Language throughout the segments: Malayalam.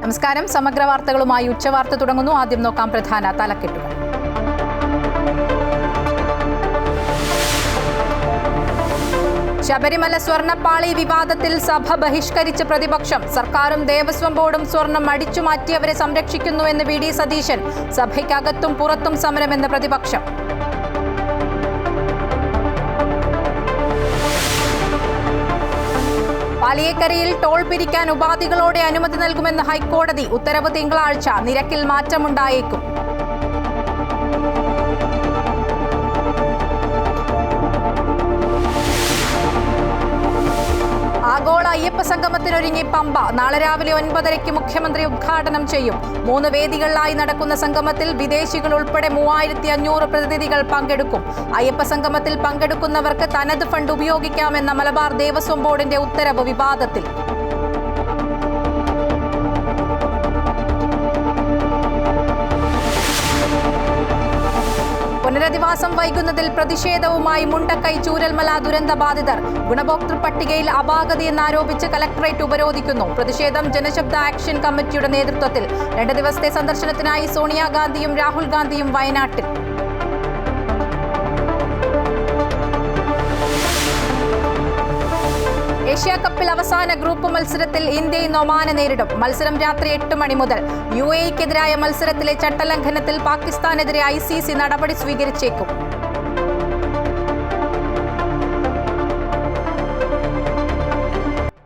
നമസ്കാരം. സമഗ്ര വാർത്തകളുമായി ഉച്ചവാർത്ത തുടങ്ങുന്നു. ആദ്യം നോക്കാം പ്രധാന തലക്കെട്ടുകൾ. ശബരിമല സ്വർണ്ണപ്പാളി വിവാദത്തിൽ സഭ ബഹിഷ്കരിച്ച പ്രതിപക്ഷം. സർക്കാരും ദേവസ്വം ബോർഡും സ്വർണം അടിച്ചുമാറ്റിയവരെ സംരക്ഷിക്കുന്നുവെന്ന് വി.ഡി. സതീശൻ. സഭയ്ക്കകത്തും പുറത്തും സമരമെന്ന് പ്രതിപക്ഷം. പാലിയേക്കരയിൽ ടോൾ പിരിക്കാൻ ഉപാധികളോടെ അനുമതി നൽകുമെന്ന് ഹൈക്കോടതി. ഉത്തരവ് തിങ്കളാഴ്ച. നിരക്കിൽ മാറ്റമുണ്ടായേക്കും. ആഗോള അയ്യപ്പ സംഗമത്തിനൊരുങ്ങി പമ്പ. നാളെ രാവിലെ 9:30 മുഖ്യമന്ത്രി ഉദ്ഘാടനം ചെയ്യും. 3 വേദികളിലായി നടക്കുന്ന സംഗമത്തിൽ വിദേശികൾ ഉൾപ്പെടെ 3500 പ്രതിനിധികൾ പങ്കെടുക്കും. അയ്യപ്പ സംഗമത്തിൽ പങ്കെടുക്കുന്നവർക്ക് തനത് ഫണ്ട് ഉപയോഗിക്കാമെന്ന മലബാർ ദേവസ്വം ബോർഡിന്റെ ഉത്തരവ് വിവാദത്തിൽ. പുനരധിവാസം വൈകുന്നതിൽ പ്രതിഷേധവുമായി മുണ്ടക്കൈ ചൂരൽമല ദുരന്ത ബാധിതർ. ഗുണഭോക്തൃ പട്ടികയിൽ അപാകതയെന്നാരോപിച്ച് കലക്ടറേറ്റ് ഉപരോധിക്കുന്നു. പ്രതിഷേധം ജനശബ്ദ ആക്ഷൻ കമ്മിറ്റിയുടെ നേതൃത്വത്തിൽ. 2 ദിവസത്തെ സന്ദർശനത്തിനായി സോണിയാഗാന്ധിയും രാഹുൽ ഗാന്ധിയും വയനാട്ടിൽ. ഏഷ്യാകപ്പിൽ അവസാന ഗ്രൂപ്പ് മത്സരത്തിൽ ഇന്ത്യ ഇന്ന് ഒമാനെ നേരിടും. മത്സരം രാത്രി 8 മണി മുതൽ. UAE-ക്കെതിരായ മത്സരത്തിലെ ചട്ടലംഘനത്തിൽ പാകിസ്ഥാനെതിരെ ICC നടപടി സ്വീകരിച്ചേക്കും.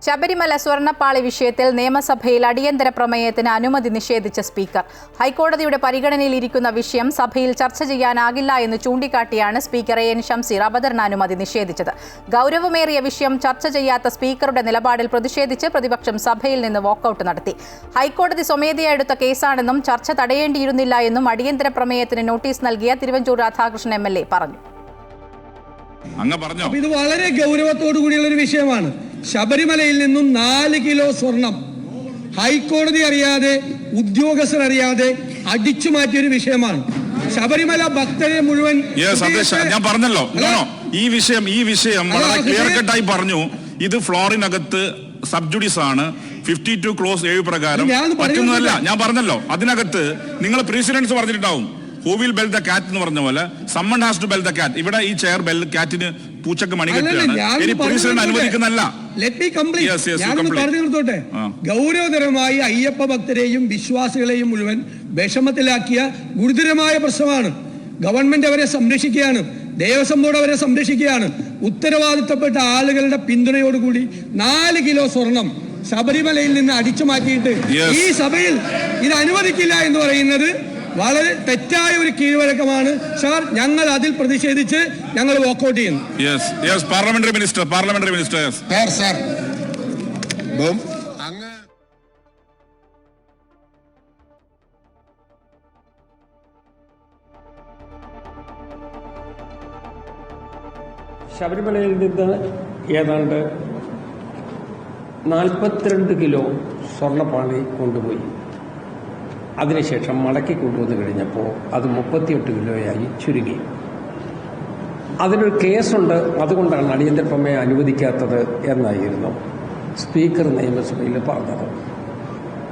ശബരിമല സ്വർണ്ണപ്പാളി വിഷയത്തിൽ നിയമസഭയിൽ അടിയന്തര പ്രമേയത്തിന് അനുമതി നിഷേധിച്ച സ്പീക്കർ. ഹൈക്കോടതിയുടെ പരിഗണനയിലിരിക്കുന്ന വിഷയം സഭയിൽ ചർച്ച ചെയ്യാനാകില്ല എന്ന് ചൂണ്ടിക്കാട്ടിയാണ് സ്പീക്കർ AN ഷംസീർ അവതരണാനുമതി നിഷേധിച്ചത്. ഗൗരവമേറിയ വിഷയം ചർച്ച ചെയ്യാത്ത സ്പീക്കറുടെ നിലപാടിൽ പ്രതിഷേധിച്ച് പ്രതിപക്ഷം സഭയിൽ നിന്ന് വാക്കൌട്ട് നടത്തി. ഹൈക്കോടതി സ്വമേധയാ എടുത്ത കേസാണെന്നും ചർച്ച തടയേണ്ടിയിരുന്നില്ല എന്നും അടിയന്തര പ്രമേയത്തിന് നോട്ടീസ് നൽകിയ തിരുവഞ്ചൂർ രാധാകൃഷ്ണൻ MLA പറഞ്ഞു. ഇത് വളരെ ഗൗരവത്തോടു കൂടിയുള്ള ഒരു വിഷയമാണ്. ശബരിമലയിൽ നിന്നും 4 കിലോ സ്വർണം ഹൈക്കോടതി അറിയാതെ, ഉദ്യോഗസ്ഥർ അറിയാതെ അടിച്ചു മാറ്റിയൊരു വിഷയമാണ്. ശബരിമല ഭക്തരെ മുഴുവൻ ഞാൻ പറഞ്ഞല്ലോ, ഈ വിഷയം വളരെ ക്ലിയർ കട്ടായി പറഞ്ഞു. ഇത് ഫ്ലോറിനകത്ത് സബ്ജുഡീസ് ആണ്. 52 ക്ലോസ് 7 പ്രകാരം പറ്റുന്നതല്ല. ഞാൻ പറഞ്ഞല്ലോ, അതിനകത്ത് നിങ്ങൾ പ്രസിഡൻസ് പറഞ്ഞിട്ടുണ്ടാവും. Who will bell the cat എന്ന് പറഞ്ഞ പോലെ someone has to bell the cat. ഇവിടെ ഈ ചെയർ ബെൽ കാറ്റിന് പൂച്ചക്ക് മണി കെട്ടുകയാണ്. ഇനി പ്രസിഡന്റ് അനുവദിക്കുന്നല്ല. ഗൗരവതരമായി അയ്യപ്പ ഭക്തരെയും വിശ്വാസികളെയും മുഴുവൻ വിഷമത്തിലാക്കിയ ഗുരുതരമായ പ്രശ്നമാണ്. ഗവൺമെന്റ് അവരെ സംരക്ഷിക്കുകയാണ്, ദേവസ്വം ബോർഡ് അവരെ സംരക്ഷിക്കുകയാണ്. ഉത്തരവാദിത്തപ്പെട്ട ആളുകളുടെ പിന്തുണയോടുകൂടി 4 കിലോ സ്വർണം ശബരിമലയിൽ നിന്ന് അടിച്ചു മാറ്റിയിട്ട് ഈ സഭയിൽ ഇത് അനുവദിക്കില്ല എന്ന് പറയുന്നത് വളരെ തെറ്റായ ഒരു കീഴ്വഴക്കമാണ് സാർ. ഞങ്ങൾ അതിൽ പ്രതിഷേധിച്ച് ഞങ്ങൾ വാക്കൗട്ട് ചെയ്യുന്നു. പാർലമെന്ററി മിനിസ്റ്റർ ശബരിമലയിൽ നിന്ന് ഏതാണ്ട് 42 കിലോ സ്വർണ്ണപ്പാളി കൊണ്ടുപോയി. അതിനുശേഷം മടക്കി കൊണ്ടുവന്ന് കഴിഞ്ഞപ്പോൾ അത് 38 കിലോയായി ചുരുങ്ങി. അതിനൊരു കേസുണ്ട്, അതുകൊണ്ടാണ് അടിയന്തര പ്രമേയം അനുവദിക്കാത്തത് എന്നായിരുന്നു സ്പീക്കർ നിയമസഭയിൽ പറഞ്ഞത്.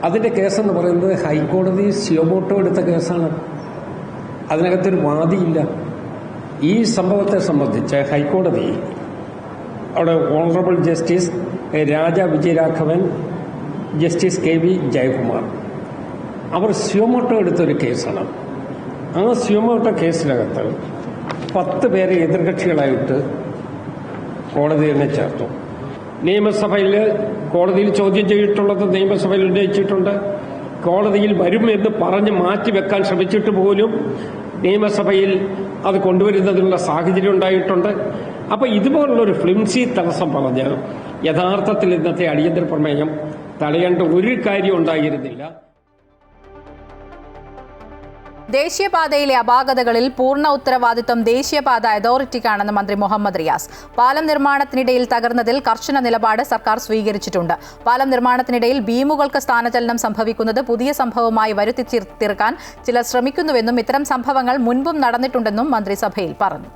അതിൻ്റെ കേസെന്ന് പറയുന്നത് ഹൈക്കോടതി സിയോമോട്ടോ എടുത്ത കേസാണ്. അതിനകത്തൊരു വാദിയില്ല. ഈ സംഭവത്തെ സംബന്ധിച്ച് ഹൈക്കോടതി അവിടെ ഓണറബിൾ ജസ്റ്റിസ് രാജ വിജയരാഘവൻ, ജസ്റ്റിസ് KV ജയകുമാർ അവർ സിയോമോട്ടോ എടുത്തൊരു കേസാണ്. ആ സിയോമോട്ടോ കേസിനകത്ത് 10 പേരെ എതിർകക്ഷികളായിട്ട് കോടതി തന്നെ ചേർത്തു. നിയമസഭയിൽ കോടതിയിൽ ചോദ്യം ചെയ്തിട്ടുള്ളത് നിയമസഭയിൽ ഉന്നയിച്ചിട്ടുണ്ട്. കോടതിയിൽ വരും എന്ന് പറഞ്ഞ് മാറ്റിവെക്കാൻ ശ്രമിച്ചിട്ട് പോലും നിയമസഭയിൽ അത് കൊണ്ടുവരുന്നതിനുള്ള സാഹചര്യം ഉണ്ടായിട്ടുണ്ട്. അപ്പോൾ ഇതുപോലുള്ളൊരു ഫ്ലിംസി തടസ്സം പറഞ്ഞ് യഥാർത്ഥത്തിൽ ഇന്നത്തെ അടിയന്തര പ്രമേയം തടയേണ്ട ഒരു കാര്യം ഉണ്ടായിരുന്നില്ല. ദേശീയപാതയിലെ അപാകതകളിൽ പൂർണ്ണ ഉത്തരവാദിത്വം ദേശീയപാത അതോറിറ്റിക്കാണെന്ന് മന്ത്രി മുഹമ്മദ് റിയാസ്. പാലം നിർമ്മാണത്തിനിടയിൽ തകർന്നതിൽ കർശന നിലപാട് സർക്കാർ സ്വീകരിച്ചിട്ടുണ്ട്. പാലം നിർമ്മാണത്തിനിടയിൽ ബീമുകൾക്ക് സ്ഥാനചലനം സംഭവിക്കുന്നത് പുതിയ സംഭവമായി വരുത്തി തീർക്കാൻ ചിലർ ശ്രമിക്കുന്നുവെന്നും ഇത്തരം സംഭവങ്ങൾ മുൻപും നടന്നിട്ടുണ്ടെന്നും മന്ത്രി സഭയിൽ പറഞ്ഞു.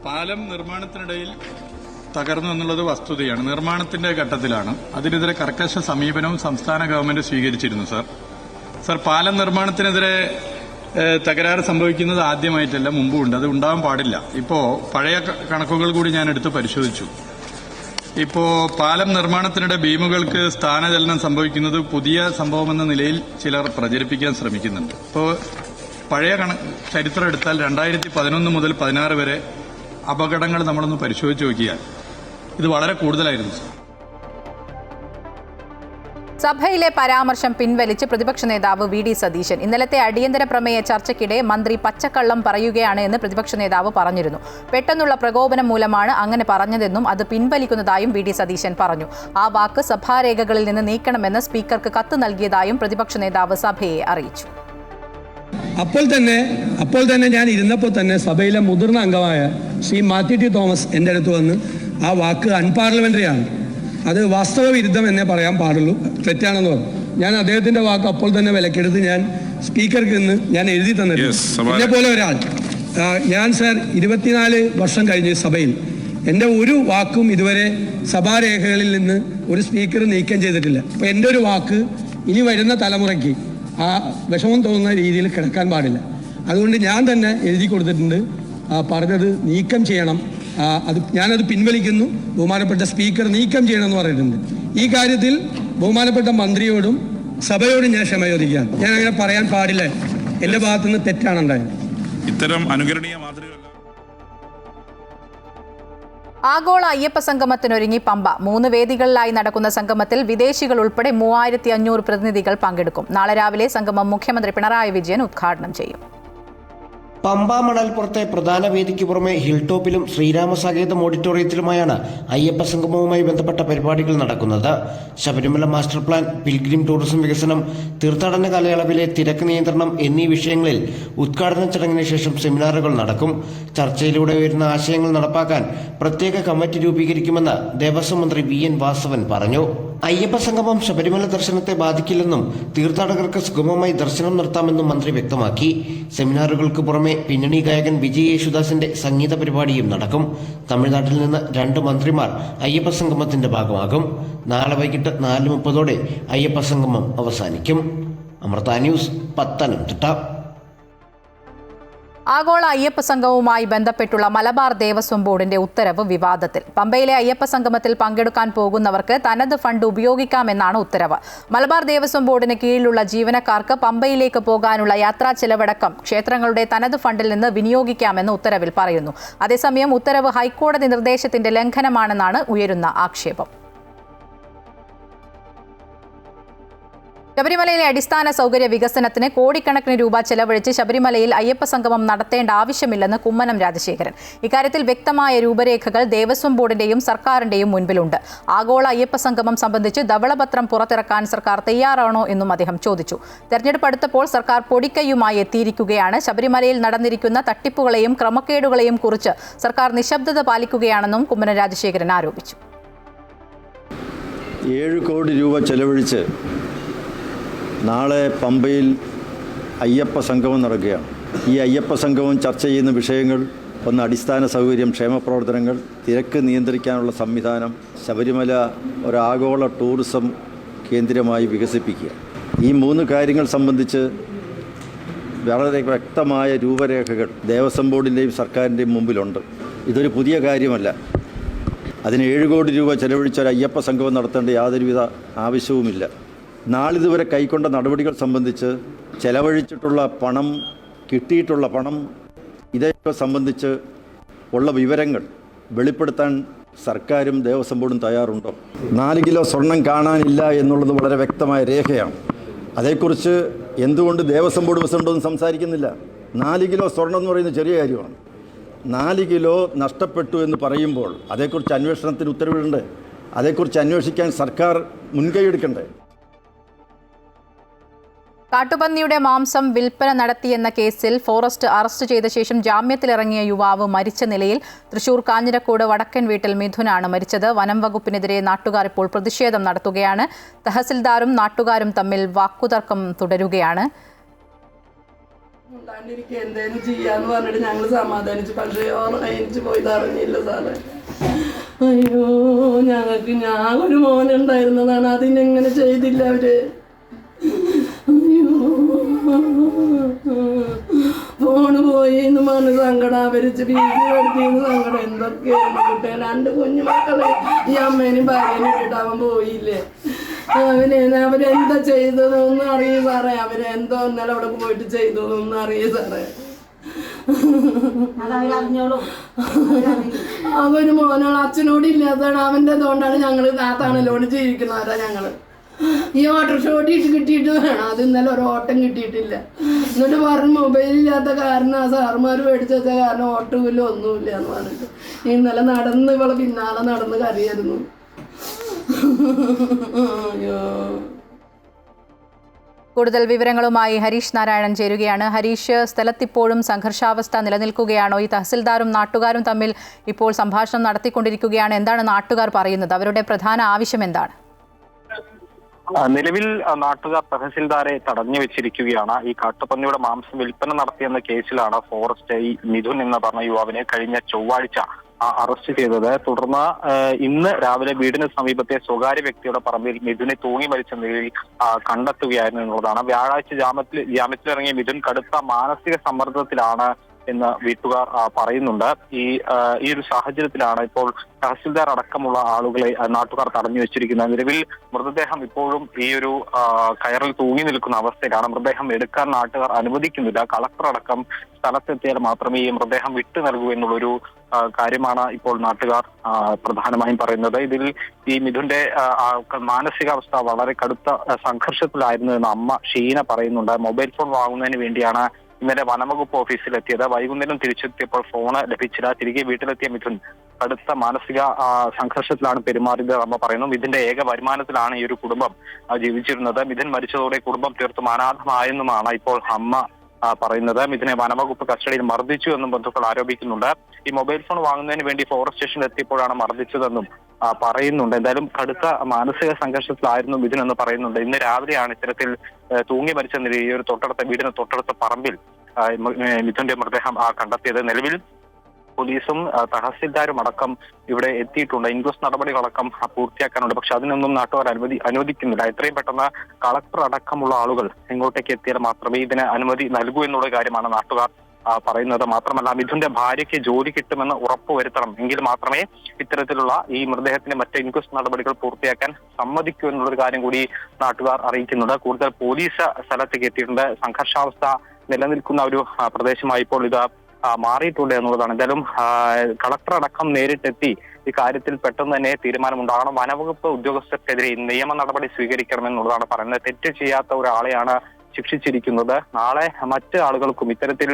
പാലം നിർമ്മാണത്തിനിടയിൽ തകർന്നു എന്നുള്ളത് വസ്തുതയാണ്. നിർമ്മാണത്തിന്റെ ഘട്ടത്തിലാണ്. അതിനെതിരെ കർക്കശ സമീപനവും സംസ്ഥാന ഗവൺമെന്റ് സ്വീകരിച്ചിരുന്നു. സർ, പാലം നിർമ്മാണത്തിനെതിരെ തകരാറ് സംഭവിക്കുന്നത് ആദ്യമായിട്ടല്ല, മുമ്പുണ്ട്. അത് ഉണ്ടാവാൻ പാടില്ല. ഇപ്പോ പഴയ കണക്കുകൾ കൂടി ഞാൻ എടുത്ത് പരിശോധിച്ചു. ഇപ്പോ പാലം നിർമ്മാണത്തിനിടെ ബീമുകൾക്ക് സ്ഥാനചലനം സംഭവിക്കുന്നത് പുതിയ സംഭവമെന്ന നിലയിൽ ചിലർ പ്രചരിപ്പിക്കാൻ ശ്രമിക്കുന്നുണ്ട്. ഇപ്പോൾ പഴയ ചരിത്രം എടുത്താൽ 2011 മുതൽ 16 വരെ അപകടങ്ങൾ നമ്മളൊന്ന് പരിശോധിച്ച് നോക്കിയാൽ ഇത് വളരെ കൂടുതലായിരുന്നു. സഭയിലെ പരാമർശം പിൻവലിച്ച് പ്രതിപക്ഷ നേതാവ് വി ഡി സതീശൻ. ഇന്നലത്തെ അടിയന്തര പ്രമേയ ചർച്ചയ്ക്കിടെ മന്ത്രി പച്ചക്കള്ളം പറയുകയാണ് എന്ന് പ്രതിപക്ഷ നേതാവ് പറഞ്ഞിരുന്നു. പെട്ടെന്നുള്ള പ്രകോപനം മൂലമാണ് അങ്ങനെ പറഞ്ഞതെന്നും അത് പിൻവലിക്കുന്നതായും വി ഡി സതീശൻ പറഞ്ഞു. ആ വാക്ക് സഭാരേഖകളിൽ നിന്ന് നീക്കണമെന്ന് സ്പീക്കർക്ക് കത്ത് നൽകിയതായും പ്രതിപക്ഷ നേതാവ് സഭയെ അറിയിച്ചു. അപ്പോൾ തന്നെ ഞാൻ ഇരുന്നപ്പോൾ തന്നെ സഭയിലെ മുതിർന്ന അംഗമായ ശ്രീ മാത്യു ടി തോമസ് എൻ്റെ അടുത്ത് വന്ന് ആ വാക്ക് അൺപാർലമെന്ററി ആണ്, അത് വാസ്തവവിരുദ്ധം എന്നേ പറയാൻ പാടുള്ളൂ, തെറ്റാണെന്ന് പറഞ്ഞു. ഞാൻ അദ്ദേഹത്തിന്റെ വാക്ക് അപ്പോൾ തന്നെ വിലക്കെടുത്ത് ഞാൻ സ്പീക്കർക്ക് ഇന്ന് ഞാൻ എഴുതി തന്നിട്ടുണ്ട്. ഇതേപോലെ ഒരാൾ ഞാൻ 24 വർഷം കഴിഞ്ഞ് സഭയിൽ എൻ്റെ ഒരു വാക്കും ഇതുവരെ സഭാരേഖകളിൽ നിന്ന് ഒരു സ്പീക്കർ നീക്കം ചെയ്തിട്ടില്ല. അപ്പോൾ എൻ്റെ ഒരു വാക്ക് ഇനി വരുന്ന തലമുറയ്ക്ക് ആ വിഷമം തോന്നുന്ന രീതിയിൽ കിടക്കാൻ പാടില്ല. അതുകൊണ്ട് ഞാൻ തന്നെ എഴുതി കൊടുത്തിട്ടുണ്ട്, പറഞ്ഞത് നീക്കം ചെയ്യണം, ഞാനത് പിൻവലിക്കുന്നു, ബഹുമാനപ്പെട്ട സ്പീക്കർ നീക്കം ചെയ്യണമെന്ന് പറഞ്ഞിട്ടുണ്ട്. ഈ കാര്യത്തിൽ ബഹുമാനപ്പെട്ട മന്ത്രിയോടും സഭയോടും ഞാൻ ക്ഷമ ചോദിക്കുകയാണ്. ഞാൻ അങ്ങനെ പറയാൻ പാടില്ല, എൻ്റെ ഭാഗത്തുനിന്ന് തെറ്റാണുണ്ടായത്. ഇത്തരം അനുകരണീയ മാതൃകകൾ. ആഗോള അയ്യപ്പ സംഗമത്തിനൊരുങ്ങി പമ്പ. 3 വേദികളിലായി നടക്കുന്ന സംഗമത്തിൽ വിദേശികൾ ഉൾപ്പെടെ 3500 പ്രതിനിധികൾ പങ്കെടുക്കും. നാളെ രാവിലെ സംഗമം മുഖ്യമന്ത്രി പിണറായി വിജയൻ ഉദ്ഘാടനം ചെയ്യും. പമ്പ മണൽപ്പുറത്തെ പ്രധാന വേദിക്ക് പുറമെ ഹിൽ ടോപ്പിലും ശ്രീരാമസങ്കേതം ഓഡിറ്റോറിയത്തിലുമായാണ് അയ്യപ്പ സംഗമവുമായി ബന്ധപ്പെട്ട പരിപാടികൾ നടക്കുന്നത്. Sabarimala master plan, pilgrim tourism വികസനം, തീർത്ഥാടന കാലയളവിലെ തിരക്ക് നിയന്ത്രണം എന്നീ വിഷയങ്ങളിൽ ഉദ്ഘാടന ചടങ്ങിന് ശേഷം സെമിനാറുകൾ നടക്കും. ചർച്ചയിലൂടെ ഉയരുന്ന ആശയങ്ങൾ നടപ്പാക്കാൻ പ്രത്യേക കമ്മിറ്റി രൂപീകരിക്കുമെന്ന് ദേവസ്വം മന്ത്രി VN വാസവൻ പറഞ്ഞു. അയ്യപ്പ സംഗമം ശബരിമല ദർശനത്തെ ബാധിക്കില്ലെന്നും തീർത്ഥാടകർക്ക് സുഗമമായി ദർശനം നടത്താമെന്നും മന്ത്രി വ്യക്തമാക്കി. സെമിനാറുകൾക്ക് പുറമെ പിന്നണി ഗായകൻ വിജയ് യേശുദാസിന്റെ സംഗീത പരിപാടിയും നടക്കും. തമിഴ്നാട്ടിൽ നിന്ന് 2 മന്ത്രിമാർ അയ്യപ്പ സംഗമത്തിന്റെ ഭാഗമാകും. നാളെ വൈകിട്ട് 4:30 അയ്യപ്പ സംഗമം അവസാനിക്കും. അമൃത ന്യൂസ്, പത്തനംതിട്ട. ആഗോള അയ്യപ്പ സംഗമവുമായി ബന്ധപ്പെട്ടുള്ള മലബാർ ദേവസ്വം ബോർഡിന്റെ ഉത്തരവ് വിവാദത്തിൽ. പമ്പയിലെ അയ്യപ്പ സംഗമത്തിൽ പങ്കെടുക്കാൻ പോകുന്നവർക്ക് തനത് ഫണ്ട് ഉപയോഗിക്കാമെന്നാണ് ഉത്തരവ്. മലബാർ ദേവസ്വം ബോർഡിന് കീഴിലുള്ള ജീവനക്കാർക്ക് പമ്പയിലേക്ക് പോകാനുള്ള യാത്രാ ചെലവടക്കം ക്ഷേത്രങ്ങളുടെ തനത് ഫണ്ടിൽ നിന്ന് വിനിയോഗിക്കാമെന്ന് ഉത്തരവിൽ പറയുന്നു. അതേസമയം ഉത്തരവ് ഹൈക്കോടതി നിർദ്ദേശത്തിന്റെ ലംഘനമാണെന്നാണ് ഉയരുന്ന ആക്ഷേപം. ശബരിമലയിലെ അടിസ്ഥാന സൗകര്യ വികസനത്തിന് കോടിക്കണക്കിന് രൂപ ചെലവഴിച്ച് ശബരിമലയിൽ അയ്യപ്പ സംഗമം നടത്തേണ്ട ആവശ്യമില്ലെന്ന് കുമ്മനം രാജശേഖരൻ. ഇക്കാര്യത്തിൽ വ്യക്തമായ രൂപരേഖകൾ ദേവസ്വം ബോർഡിന്റെയും സർക്കാരിന്റെയും മുൻപിലുണ്ട്. ആഗോള അയ്യപ്പ സംഗമം സംബന്ധിച്ച് ധവളപത്രം പുറത്തിറക്കാൻ സർക്കാർ തയ്യാറാണോ എന്നും അദ്ദേഹം ചോദിച്ചു. തെരഞ്ഞെടുപ്പ് അടുത്തപ്പോൾ സർക്കാർ പൊടിക്കൈയുമായി എത്തിയിരിക്കുകയാണ്. ശബരിമലയിൽ നടന്നിരിക്കുന്ന തട്ടിപ്പുകളെയും ക്രമക്കേടുകളെയും കുറിച്ച് സർക്കാർ നിശബ്ദത പാലിക്കുകയാണെന്നും കുമ്മനം രാജശേഖരൻ ആരോപിച്ചു. 7 കോടി രൂപ ചെലവഴിച്ച് നാളെ പമ്പയിൽ അയ്യപ്പ സംഗമം നടക്കുകയാണ്. ഈ അയ്യപ്പ സംഗമം ചർച്ച ചെയ്യുന്ന വിഷയങ്ങൾ ഒന്ന് അടിസ്ഥാന സൗകര്യം, ക്ഷേമപ്രവർത്തനങ്ങൾ, തിരക്ക് നിയന്ത്രിക്കാനുള്ള സംവിധാനം, ശബരിമല ഒരാഗോള ടൂറിസം കേന്ദ്രമായി വികസിപ്പിക്കുക. ഈ 3 കാര്യങ്ങൾ സംബന്ധിച്ച് വളരെ വ്യക്തമായ രൂപരേഖകൾ ദേവസ്വം ബോർഡിൻ്റെയും സർക്കാരിൻ്റെയും മുമ്പിലുണ്ട്. ഇതൊരു പുതിയ കാര്യമല്ല. അതിന് 7 കോടി രൂപ ചെലവഴിച്ച ഒരു അയ്യപ്പ സംഗമം നടത്തേണ്ട യാതൊരുവിധ ആവശ്യവുമില്ല. നാളിതുവരെ കൈക്കൊണ്ട നടപടികൾ സംബന്ധിച്ച്, ചെലവഴിച്ചിട്ടുള്ള പണം, കിട്ടിയിട്ടുള്ള പണം, ഇതൊക്കെ സംബന്ധിച്ച് ഉള്ള വിവരങ്ങൾ വെളിപ്പെടുത്താൻ സർക്കാരും ദേവസ്വം ബോർഡും തയ്യാറുണ്ടോ? 4 കിലോ സ്വർണം കാണാനില്ല എന്നുള്ളത് വളരെ വ്യക്തമായ രേഖയാണ്. അതേക്കുറിച്ച് എന്തുകൊണ്ട് ദേവസ്വം ബോർഡ് പ്രസിഡന്റൊന്നും സംസാരിക്കുന്നില്ല? 4 കിലോ സ്വർണം എന്ന് പറയുന്നത് ചെറിയ കാര്യമാണ്. 4 കിലോ നഷ്ടപ്പെട്ടു എന്ന് പറയുമ്പോൾ അതേക്കുറിച്ച് അന്വേഷണത്തിന് ഉത്തരവിടണ്ടേ? അതേക്കുറിച്ച് അന്വേഷിക്കാൻ സർക്കാർ മുൻകൈ എടുക്കണ്ടേ? കാട്ടുപന്നിയുടെ മാംസം വിൽപ്പന നടത്തിയെന്ന കേസിൽ ഫോറസ്റ്റ് അറസ്റ്റ് ചെയ്ത ശേഷം ജാമ്യത്തിലിറങ്ങിയ യുവാവ് മരിച്ച നിലയിൽ. തൃശൂർ കാഞ്ഞിരക്കോട് വടക്കൻ വീട്ടിൽ മിഥുനാണ് മരിച്ചത്. വനം വകുപ്പിനെതിരെ നാട്ടുകാർ ഇപ്പോൾ പ്രതിഷേധം നടത്തുകയാണ്. തഹസിൽദാരും നാട്ടുകാരും തമ്മിൽ വാക്കുതർക്കം തുടരുകയാണ്. എന്തേലും ചെയ്യാന്ന് പറഞ്ഞിട്ട് ഞങ്ങൾ സമാധാനിച്ചു. പക്ഷേ എനിക്ക് പോയത് അറിഞ്ഞില്ല സാറേ. അയ്യോ ഞാൻ ഒരു മോനുണ്ടായിരുന്നതാണ്, അതിനെങ്ങനെ ചെയ്തില്ല അവര്. അയ്യോ ഫോണ് പോയി എന്ന് പറഞ്ഞ് സങ്കടം, അവരിച്ച് വീട്ടിൽ എടുത്തിന്ന് സങ്കടം. എന്തൊക്കെയായിരുന്നു കുട്ടികൾ, 2 കുഞ്ഞുമക്കളെ ഈ അമ്മേനും ഭാര്യനും ഇട്ടിട്ട് അവൻ പോയില്ലേ. അവരെന്താ ചെയ്തതൊന്നും അറിയൂ സാറേ, അവരെന്തോ ഇന്നലെ അവിടെ പോയിട്ട് ചെയ്തതൊന്നും അറിയൂ സാറേ. അവന് മോനോട് അച്ഛനോട് ഇല്ലാത്തതാണ്, അവൻ്റെ അതുകൊണ്ടാണ് ഞങ്ങൾ താത്താണല്ലോട് ജീവിക്കുന്നവരാ ഞങ്ങൾ. ഈ ഓട്ടോറിക്ഷ ഓട്ടിയിട്ട് കിട്ടിയിട്ട് വേണം, അത് ഇന്നലെ ഒരു ഓട്ടം കിട്ടിയിട്ടില്ല. എന്നിട്ട് പറഞ്ഞ് മൊബൈലില്ലാത്ത കാരണം ആ സാറുമാർ മേടിച്ചു വെച്ച കാരണം ഓട്ടമില്ല ഒന്നുമില്ല എന്ന് പറഞ്ഞിട്ട് ഇന്നലെ നടന്ന് ഇവളെ പിന്നാലെ നടന്ന് കരയായിരുന്നു. അയ്യോ. കൂടുതൽ വിവരങ്ങളുമായി ഹരീഷ് നാരായണൻ ചേരുകയാണ്. ഹരീഷ്, സ്ഥലത്തിപ്പോഴും സംഘർഷാവസ്ഥ നിലനിൽക്കുകയാണോ? ഈ തഹസിൽദാരും നാട്ടുകാരും തമ്മിൽ ഇപ്പോൾ സംഭാഷണം നടത്തിക്കൊണ്ടിരിക്കുകയാണ്. എന്താണ് നാട്ടുകാർ പറയുന്നത്? അവരുടെ പ്രധാന ആവശ്യം എന്താണ്? നിലവിൽ നാട്ടുകാർ തഹസിൽദാരെ തടഞ്ഞു വെച്ചിരിക്കുകയാണ്. ഈ കാട്ടുപന്നിയുടെ മാംസം വിൽപ്പന നടത്തിയെന്ന കേസിലാണ് ഫോറസ്റ്റ് ഈ മിഥുൻ എന്ന് പറഞ്ഞ യുവാവിനെ കഴിഞ്ഞ ചൊവ്വാഴ്ച അറസ്റ്റ് ചെയ്തത്. തുടർന്ന് ഇന്ന് രാവിലെ വീടിന് സമീപത്തെ സ്വകാര്യ വ്യക്തിയുടെ പറമ്പിൽ മിഥുനെ തൂങ്ങി മരിച്ച നിലയിൽ കണ്ടെത്തുകയായിരുന്നു എന്നുള്ളതാണ്. വ്യാഴാഴ്ച ജാമ്യത്തിലിറങ്ങിയ മിഥുൻ കടുത്ത മാനസിക സമ്മർദ്ദത്തിലാണ് എന്ന് വീട്ടുകാർ പറയുന്നുണ്ട്. ഈ ഒരു സാഹചര്യത്തിലാണ് ഇപ്പോൾ തഹസിൽദാർ അടക്കമുള്ള ആളുകളെ നാട്ടുകാർ തടഞ്ഞു വെച്ചിരിക്കുന്നത്. നിലവിൽ മൃതദേഹം ഇപ്പോഴും ഈ ഒരു കയറിൽ തൂങ്ങി നിൽക്കുന്ന അവസ്ഥയിലാണ്. മൃതദേഹം എടുക്കാൻ നാട്ടുകാർ അനുവദിക്കുന്നില്ല. കളക്ടർ അടക്കം സ്ഥലത്തെത്തിയാൽ മാത്രമേ ഈ മൃതദേഹം വിട്ടു നൽകൂ എന്നുള്ളൊരു കാര്യമാണ് ഇപ്പോൾ നാട്ടുകാർ പ്രധാനമായും പറയുന്നത്. ഇതിൽ ഈ മിഥുന്റെ മാനസികാവസ്ഥ വളരെ കടുത്ത സംഘർഷത്തിലായിരുന്നു എന്ന് അമ്മ ഷീന പറയുന്നുണ്ട്. മൊബൈൽ ഫോൺ വാങ്ങുന്നതിന് വേണ്ടിയാണ് ഇന്നലെ വനംവകുപ്പ് ഓഫീസിലെത്തിയത്. വൈകുന്നേരം തിരിച്ചെത്തിയപ്പോൾ ഫോണ് ലഭിച്ചില്ല. തിരികെ വീട്ടിലെത്തിയ മിഥുൻ കടുത്ത മാനസിക സംഘർഷത്തിലാണ് പെരുമാറിയത് അമ്മ പറയുന്നു. മിഥുന്റെ ഏക വരുമാനത്തിലാണ് ഈ ഒരു കുടുംബം ജീവിച്ചിരുന്നത്. മിഥുൻ മരിച്ചതോടെ കുടുംബം തീർത്തും അനാഥമായെന്നുമാണ് ഇപ്പോൾ അമ്മ പറയുന്നത്. മിഥുനെ വനംവകുപ്പ് കസ്റ്റഡിയിൽ മർദ്ദിച്ചു എന്നും ബന്ധുക്കൾ ആരോപിക്കുന്നുണ്ട്. ഈ മൊബൈൽ ഫോൺ വാങ്ങുന്നതിന് വേണ്ടി ഫോറസ്റ്റ് സ്റ്റേഷനിൽ എത്തിയപ്പോഴാണ് മർദ്ദിച്ചതെന്നും പറയുന്നുണ്ട്. എന്തായാലും കടുത്ത മാനസിക സംഘർഷത്തിലായിരുന്നു മിഥുൻ എന്ന് പറയുന്നുണ്ട്. ഇന്ന് രാവിലെയാണ് ഇത്തരത്തിൽ തൂങ്ങി മരിച്ച നിലയിൽ ഈ ഒരു വീടിന് തൊട്ടടുത്ത പറമ്പിൽ മിഥുന്റെ മൃതദേഹം കണ്ടെത്തിയത്. നിലവിൽ പോലീസും തഹസിൽദാരും അടക്കം ഇവിടെ എത്തിയിട്ടുണ്ട്. ഇൻക്വസ്റ്റ് നടപടികളടക്കം പൂർത്തിയാക്കാനുണ്ട്. പക്ഷെ അതിനൊന്നും നാട്ടുകാർ അനുവദിക്കുന്നില്ല. എത്രയും പെട്ടെന്ന് കളക്ടർ അടക്കമുള്ള ആളുകൾ ഇങ്ങോട്ടേക്ക് എത്തിയാൽ മാത്രമേ ഇതിന് അനുമതി നൽകൂ എന്നുള്ള കാര്യമാണ് നാട്ടുകാർ പറയുന്നത്. മാത്രമല്ല മിഥുന്റെ ഭാര്യയ്ക്ക് ജോലി കിട്ടുമെന്ന് ഉറപ്പുവരുത്തണം, എങ്കിൽ മാത്രമേ ഇത്തരത്തിലുള്ള ഈ മൃതദേഹത്തിന്റെ മറ്റ് ഇൻക്വസ്റ്റ് നടപടികൾ പൂർത്തിയാക്കാൻ സമ്മതിക്കൂ എന്നുള്ളൊരു കാര്യം കൂടി നാട്ടുകാർ അറിയിക്കുന്നുണ്ട്. കൂടുതൽ പോലീസ് സ്ഥലത്തേക്ക് എത്തിയിട്ടുണ്ട്. സംഘർഷാവസ്ഥ നിലനിൽക്കുന്ന ഒരു പ്രദേശമായി ഇപ്പോൾ ഇത് മാറിയിട്ടുണ്ട് എന്നുള്ളതാണ്. എന്തായാലും കളക്ടർ അടക്കം നേരിട്ടെത്തി ഈ കാര്യത്തിൽ പെട്ടെന്ന് തന്നെ തീരുമാനമുണ്ടാകണം. വനവകുപ്പ് ഉദ്യോഗസ്ഥർക്കെതിരെ നിയമ നടപടി സ്വീകരിക്കണമെന്നുള്ളതാണ് പറയുന്നത്. തെറ്റ് ചെയ്യാത്ത ഒരാളെയാണ് ശിക്ഷിച്ചിരിക്കുന്നത്. നാളെ മറ്റ് ആളുകൾക്കും ഇത്തരത്തിൽ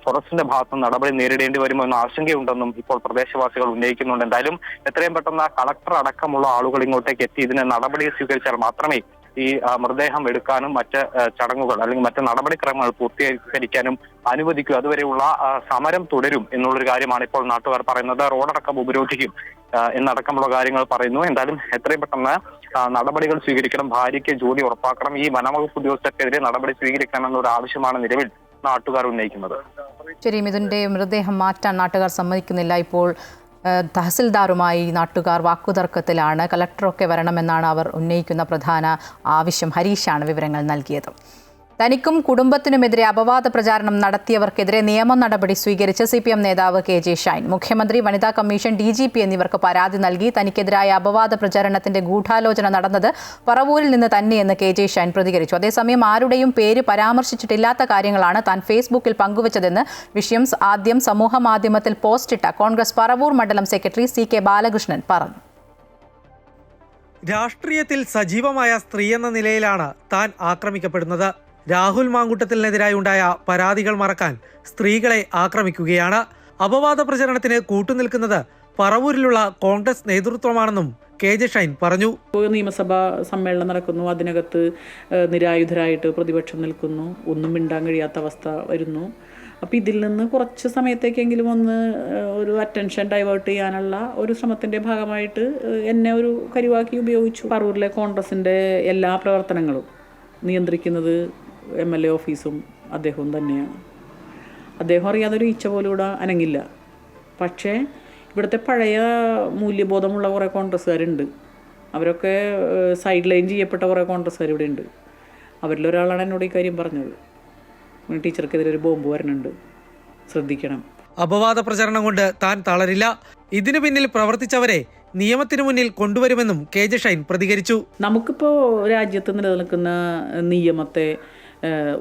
ഫോറസ്റ്റിന്റെ ഭാഗത്തുനിന്ന് നടപടി നേരിടേണ്ടി വരുമോ എന്ന ആശങ്കയുണ്ടെന്നും ഇപ്പോൾ പ്രദേശവാസികൾ ഉന്നയിക്കുന്നുണ്ട്. എന്തായാലും എത്രയും പെട്ടെന്ന് കളക്ടർ അടക്കമുള്ള ആളുകൾ ഇങ്ങോട്ടേക്ക് എത്തി ഇതിന് നടപടി സ്വീകരിച്ചാൽ മാത്രമേ ഈ മൃതദേഹം എടുക്കാനും മറ്റ് ചടങ്ങുകൾ അല്ലെങ്കിൽ മറ്റ് നടപടിക്രമങ്ങൾ പൂർത്തീകരിക്കാനും അനുവദിക്കും. അതുവരെയുള്ള സമരം തുടരും എന്നുള്ളൊരു കാര്യമാണ് ഇപ്പോൾ നാട്ടുകാർ പറയുന്നത്. റോഡടക്കം ഉപരോധിക്കും എന്നടക്കമുള്ള കാര്യങ്ങൾ പറയുന്നു. എന്തായാലും എത്രയും പെട്ടെന്ന് നടപടികൾ സ്വീകരിക്കണം, ഭാര്യയ്ക്ക് ജോലി ഉറപ്പാക്കണം, ഈ വനംവകുപ്പ് ഉദ്യോഗസ്ഥർക്കെതിരെ നടപടി സ്വീകരിക്കണമെന്നൊരു ആവശ്യമാണ് നിലവിൽ നാട്ടുകാർ ഉന്നയിക്കുന്നത്. ശരി, മിഥുന്റെ മൃതദേഹം മാറ്റാൻ നാട്ടുകാർ സമ്മതിക്കുന്നില്ല. ഇപ്പോൾ തഹസിൽദാറുമായി നാട്ടുകാർ വാക്കുതർക്കത്തിലാണ്. കളക്ടറൊക്കെ വരണമെന്നാണ് അവർ ഉന്നയിക്കുന്ന പ്രധാന ആവശ്യം. ഹരീഷാണ് വിവരങ്ങൾ നൽകിയത്. തനിക്കും കുടുംബത്തിനുമെതിരെ അപവാദ പ്രചാരണം നടത്തിയവർക്കെതിരെ നിയമ നടപടി സ്വീകരിച്ച് CPM നേതാവ് KJ ഷൈൻ. മുഖ്യമന്ത്രി, വനിതാ കമ്മീഷൻ, DGP എന്നിവർക്ക് പരാതി നൽകി. തനിക്കെതിരായ അപവാദ പ്രചാരണത്തിന്റെ ഗൂഢാലോചന നടന്നത് പറവൂരിൽ നിന്ന് തന്നെയെന്ന് KJ ഷൈൻ പ്രതികരിച്ചു. അതേസമയം ആരുടെയും പേര് പരാമർശിച്ചിട്ടില്ലാത്ത കാര്യങ്ങളാണ് താൻ ഫേസ്ബുക്കിൽ പങ്കുവച്ചതെന്ന് വിഷയം ആദ്യം സമൂഹമാധ്യമത്തിൽ പോസ്റ്റിട്ട കോൺഗ്രസ് പറവൂർ മണ്ഡലം സെക്രട്ടറി CK ബാലകൃഷ്ണൻ പറഞ്ഞു. രാഷ്ട്രീയത്തിൽ സജീവമായ സ്ത്രീ എന്ന നിലയിലാണ് താൻ ആക്രമിക്കപ്പെടുന്നത്. രാഹുൽ മാങ്കൂട്ടത്തിനെതിരായി ഉണ്ടായ പരാതികൾ മറക്കാൻ സ്ത്രീകളെ ആക്രമിക്കുകയാണ്. അപവാദ പ്രചരണത്തിന് കൂട്ടുനിൽക്കുന്നത് പറവൂരിലുള്ള കോൺഗ്രസ് നേതൃത്വമാണെന്നും KJ ഷൈൻ പറഞ്ഞു. നിയമസഭാ സമ്മേളനം നടക്കുന്നു, അതിനകത്ത് നിരായുധരായിട്ട് പ്രതിപക്ഷം നിൽക്കുന്നു, ഒന്നും മിണ്ടാൻ കഴിയാത്ത അവസ്ഥ വരുന്നു. അപ്പോൾ ഇതിൽ നിന്ന് കുറച്ച് സമയത്തേക്കെങ്കിലും ഒരു അറ്റൻഷൻ ഡൈവേർട്ട് ചെയ്യാനുള്ള ഒരു ശ്രമത്തിൻ്റെ ഭാഗമായിട്ട് എന്നെ ഒരു കരുവാക്കി ഉപയോഗിച്ചു. പറവൂരിലെ കോൺഗ്രസിൻ്റെ എല്ലാ പ്രവർത്തനങ്ങളും നിയന്ത്രിക്കുന്നത് MLA ഓഫീസും അദ്ദേഹവും തന്നെയാണ്. അദ്ദേഹം അറിയാതൊരു ഈച്ച പോലും ഇവിടെ അനങ്ങില്ല. പക്ഷേ ഇവിടുത്തെ പഴയ മൂല്യബോധമുള്ള കുറേ കോൺഗ്രസ്സുകാരുണ്ട്. അവരൊക്കെ സൈഡ് ലൈൻ ചെയ്യപ്പെട്ട കുറേ കോൺഗ്രസ്സുകാർ ഇവിടെ ഉണ്ട്. അവരിലൊരാളാണ് എന്നോട് ഈ കാര്യം പറഞ്ഞത്. ടീച്ചർക്കെതിരെ ഒരു ബോംബ് വരുന്നുണ്ട്, ശ്രദ്ധിക്കണം. അപവാദ പ്രചരണം കൊണ്ട് താൻ തളരില്ല. ഇതിനു പിന്നിൽ പ്രവർത്തിച്ചവരെ നിയമത്തിനു മുന്നിൽ കൊണ്ടുവരുമെന്നും KJ ഷൈൻ പ്രതികരിച്ചു. നമുക്കിപ്പോൾ രാജ്യത്ത് നിലനിൽക്കുന്ന നിയമത്തെ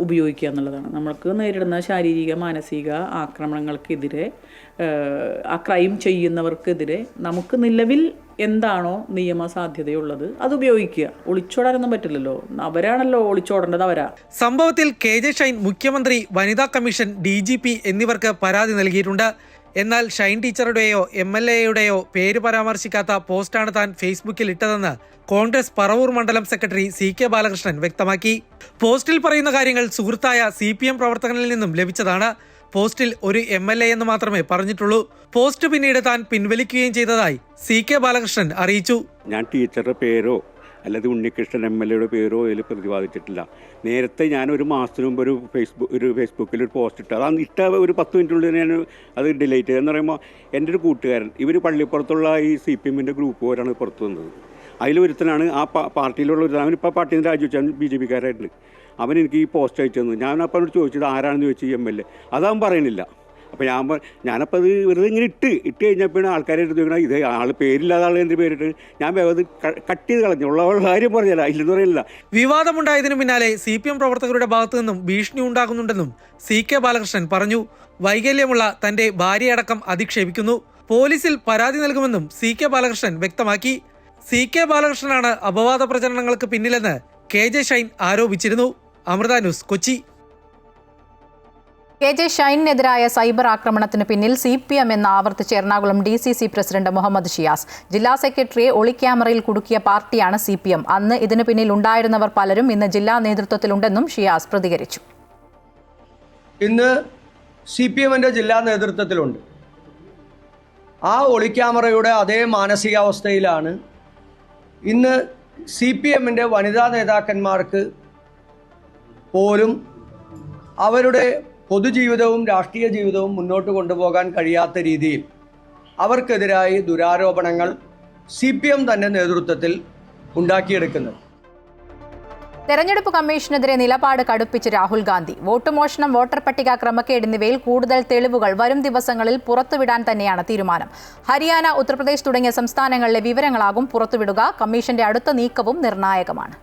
ഉപയോഗിക്കുക എന്നുള്ളതാണ്. നമ്മൾക്ക് നേരിടുന്ന ശാരീരിക മാനസിക ആക്രമണങ്ങൾക്കെതിരെ, ആ ക്രൈം ചെയ്യുന്നവർക്കെതിരെ നമുക്ക് നിലവിൽ എന്താണോ നിയമ സാധ്യതയുള്ളത് അത് ഉപയോഗിക്കുക. ഒളിച്ചോടാനൊന്നും പറ്റില്ലല്ലോ, അവരാണല്ലോ ഒളിച്ചോടേണ്ടത്, അവരാ. സംഭവത്തിൽ KJ ഷൈൻ മുഖ്യമന്ത്രി, വനിതാ കമ്മീഷൻ, DGP എന്നിവർക്ക് പരാതി നൽകിയിട്ടുണ്ട്. എന്നാൽ ഷൈൻ ടീച്ചറുടെയോ MLAയുടെയോ പേര് പരാമർശിക്കാത്ത പോസ്റ്റാണ് താൻ ഫേസ്ബുക്കിൽ ഇട്ടതെന്ന് കോൺഗ്രസ് പറവൂർ മണ്ഡലം സെക്രട്ടറി CK ബാലകൃഷ്ണൻ വ്യക്തമാക്കി. പോസ്റ്റിൽ പറയുന്ന കാര്യങ്ങൾ സുഹൃത്തായ CPM പ്രവർത്തകനിൽ നിന്നും ലഭിച്ചതാണ്. പോസ്റ്റിൽ ഒരു MLA എന്ന് മാത്രമേ പറഞ്ഞിട്ടുള്ളൂ. പോസ്റ്റ് പിന്നീട് താൻ പിൻവലിക്കുകയും ചെയ്തതായി CK ബാലകൃഷ്ണൻ അറിയിച്ചു. ഞാൻ ടീച്ചറുടെ പേരോ അല്ലാതെ ഉണ്ണികൃഷ്ണൻ MLAയുടെ പേരോ അതിൽ പ്രതിപാദിച്ചിട്ടില്ല. നേരത്തെ ഞാൻ ഒരു മാസത്തിന് മുമ്പ് ഒരു ഫേസ്ബുക്കിൽ ഒരു പോസ്റ്റ് ഇട്ടു. അത് ഇട്ട ഒരു 10 മിനിറ്റുള്ളിൽ ഞാൻ അത് ഡിലീറ്റ് ചെയ്തു. എന്ന് പറയുമ്പോൾ എൻ്റെ ഒരു കൂട്ടുകാരൻ, ഇവർ പള്ളിപ്പുറത്തുള്ള ഈ CPMൻ്റെ ഗ്രൂപ്പുകാരാണ് പുറത്തു വന്നത്. അതിലൊരുത്തനാണ് ആ പാർട്ടിയിലുള്ള ഒരു, അവനിപ്പോൾ പാർട്ടിയിൽ നിന്ന് രാജിവെച്ചാൽ BJP-കാരായിട്ടുണ്ട്. അവൻ എനിക്ക് ഈ പോസ്റ്റ് അയച്ചു തന്നു. ഞാൻ അപ്പോൾ അവനോട് ചോദിച്ചത് ആരാണെന്ന് ചോദിച്ചു, MLA. അതവൻ പറയണില്ല. അപ്പോൾ ഞാനപ്പോൾ അത് വെറുതെ ഇങ്ങനെ ഇട്ട് കഴിഞ്ഞപ്പോഴാണ് ആൾക്കാരെ എടുത്ത് നോക്കണം, ഇത് ആൾ പേരില്ലാതെ ആൾ എൻ്റെ പേരിട്ട് ഞാൻ അത് കട്ട് ചെയ്ത് കളഞ്ഞു. ഉള്ള കാര്യം പറഞ്ഞല്ല, ഇല്ലെന്ന് പറയില്ല. വിവാദമുണ്ടായതിനു പിന്നാലെ CPM പ്രവർത്തകരുടെ ഭാഗത്തു നിന്നും ഭീഷണി ഉണ്ടാകുന്നുണ്ടെന്നും CK ബാലകൃഷ്ണൻ പറഞ്ഞു. വൈകല്യമുള്ള തന്റെ ഭാര്യയടക്കം അധിക്ഷേപിക്കുന്നു. പോലീസിൽ പരാതി നൽകുമെന്നും CK ബാലകൃഷ്ണൻ വ്യക്തമാക്കി. CK ബാലകൃഷ്ണനാണ് അപവാദ പ്രചരണങ്ങൾക്ക് പിന്നിലെന്ന് KJ ഷൈൻ ആരോപിച്ചിരുന്നു. അമൃത ന്യൂസ്, കൊച്ചി. KJ ഷൈനിനെതിരായ സൈബർ ആക്രമണത്തിന് പിന്നിൽ CPM എന്ന് ആവർത്തിച്ച് എറണാകുളം DCC പ്രസിഡന്റ് മുഹമ്മദ് ഷിയാസ്. ജില്ലാ സെക്രട്ടറിയെ ഒളിക്യാമറയിൽ കുടുക്കിയ പാർട്ടിയാണ് CPM. അന്ന് ഇതിനു പിന്നിൽ ഉണ്ടായിരുന്നവർ പലരും ഇന്ന് ജില്ലാ നേതൃത്വത്തിലുണ്ടെന്നും ഷിയാസ് പ്രതികരിച്ചു. ഇന്ന് CPMന്റെ ജില്ലാ നേതൃത്വത്തിലുണ്ട്. ആ ഒളിക്യാമറയുടെ അതേ മാനസികാവസ്ഥയിലാണ് ഇന്ന് CPMന്റെ വനിതാ നേതാക്കന്മാർക്ക് പോലും അവരുടെ പൊതുജീവിതവും രാഷ്ട്രീയ ജീവിതവും മുന്നോട്ട് കൊണ്ടുപോകാൻ കഴിയാത്ത രീതിയിൽ അവർക്കെതിരായി ദുരാരോപണങ്ങൾ CPM തന്നെ നേതൃത്വത്തിൽ ഉണ്ടാക്കിയെടുക്കുന്നത്. തെരഞ്ഞെടുപ്പ് കമ്മീഷനെതിരെ നിലപാട് കടുപ്പിച്ച് രാഹുൽ ഗാന്ധി. വോട്ട് മോഷണം, വോട്ടർ പട്ടിക ക്രമക്കേട് എന്നിവയിൽ കൂടുതൽ തെളിവുകൾ വരും ദിവസങ്ങളിൽ പുറത്തുവിടാൻ തന്നെയാണ് തീരുമാനം. ഹരിയാന, ഉത്തർപ്രദേശ് തുടങ്ങിയ സംസ്ഥാനങ്ങളിലെ വിവരങ്ങളാകും പുറത്തുവിടുക. കമ്മീഷന്റെ അടുത്ത നീക്കവും നിർണായകമാണ്.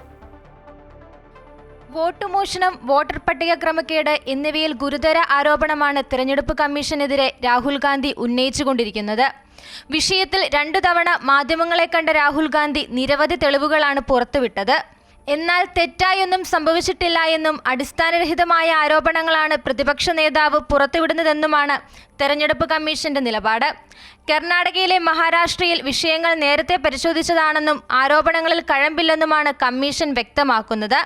വോട്ട് മോഷണം, വോട്ടർ പട്ടിക ക്രമക്കേട് എന്നിവയിൽ ഗുരുതര ആരോപണമാണ് തെരഞ്ഞെടുപ്പ് കമ്മീഷനെതിരെ രാഹുൽ ഗാന്ധി ഉന്നയിച്ചുകൊണ്ടിരിക്കുന്നത്. വിഷയത്തിൽ 2 തവണ മാധ്യമങ്ങളെ കണ്ട രാഹുൽ ഗാന്ധി നിരവധി തെളിവുകളാണ് പുറത്തുവിട്ടത്. എന്നാൽ തെറ്റായൊന്നും സംഭവിച്ചിട്ടില്ല എന്നും അടിസ്ഥാനരഹിതമായ ആരോപണങ്ങളാണ് പ്രതിപക്ഷ നേതാവ് പുറത്തുവിടുന്നതെന്നുമാണ് തെരഞ്ഞെടുപ്പ് കമ്മീഷന്റെ നിലപാട്. കർണാടകയിലെ മഹാരാഷ്ട്രയിൽ വിഷയങ്ങൾ നേരത്തെ പരിശോധിച്ചതാണെന്നും ആരോപണങ്ങളിൽ കഴമ്പില്ലെന്നുമാണ് കമ്മീഷൻ വ്യക്തമാക്കുന്നത്.